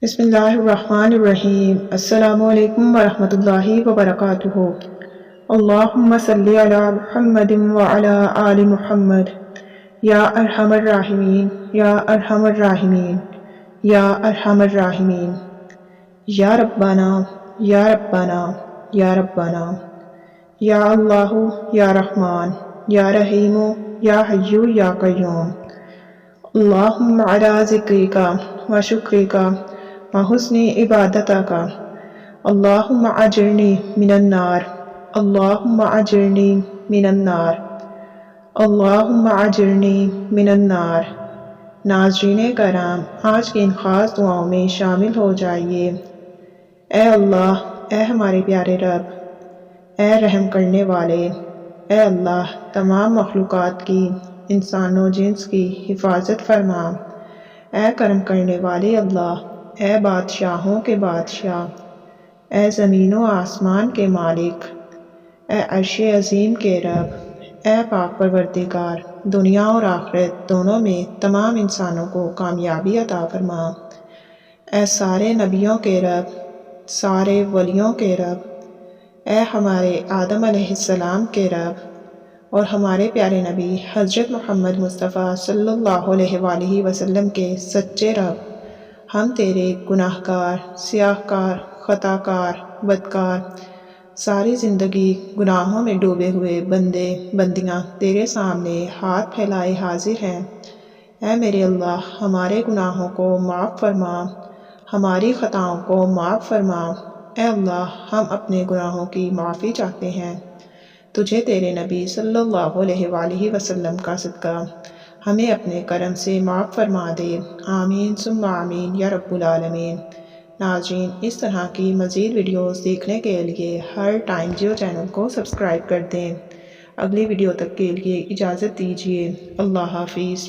بسم اللہ الرحمن الرحیم۔ السلام علیکم ورحمۃ اللہ وبرکاتہ۔ اللہم صلی علی محمد وعلی آل محمد یا ارحم الراحمین یا ارحم الراحمین یا ارحم الراحمین۔ یا ربنا یا ربنا یا ربنا، یا اللہ یا رحمان یا رحیم یا حی یا قیوم۔ اللہم علی ذکرک و شکرک وحسن عبادتک، اللہم اجرنی من النار، اللہم اجرنی من النار، اللہم اجرنی من النار۔ ناظرین کرام، آج کی ان خاص دعاؤں میں شامل ہو جائیے۔ اے اللہ، اے ہمارے پیارے رب، اے رحم کرنے والے، اے اللہ تمام مخلوقات کی، انسان و جنس کی حفاظت فرما۔ اے کرم کرنے والے اللہ، اے بادشاہوں کے بادشاہ، اے زمین و آسمان کے مالک، اے عرش عظیم کے رب، اے پاک پروردگار، دنیا اور آخرت دونوں میں تمام انسانوں کو کامیابی عطا فرما۔ اے سارے نبیوں کے رب، سارے ولیوں کے رب، اے ہمارے آدم علیہ السلام کے رب اور ہمارے پیارے نبی حضرت محمد مصطفیٰ صلی اللہ علیہ وآلہ وسلم کے سچے رب، ہم تیرے گناہ گار، سیاہ کار، خطا کار، بدکار، ساری زندگی گناہوں میں ڈوبے ہوئے بندے بندیاں تیرے سامنے ہاتھ پھیلائے حاضر ہیں۔ اے میرے اللہ، ہمارے گناہوں کو معاف فرما، ہماری خطاؤں کو معاف فرما۔ اے اللہ، ہم اپنے گناہوں کی معافی چاہتے ہیں، تجھے تیرے نبی صلی اللہ علیہ وآلہ وسلم کا صدقہ ہمیں اپنے کرم سے معاف فرما دے۔ آمین ثم آمین یا رب العالمین۔ ناظرین، اس طرح کی مزید ویڈیوز دیکھنے کے لیے ہر ٹائم جیو چینل کو سبسکرائب کر دیں۔ اگلی ویڈیو تک کے لیے اجازت دیجیے۔ اللہ حافظ۔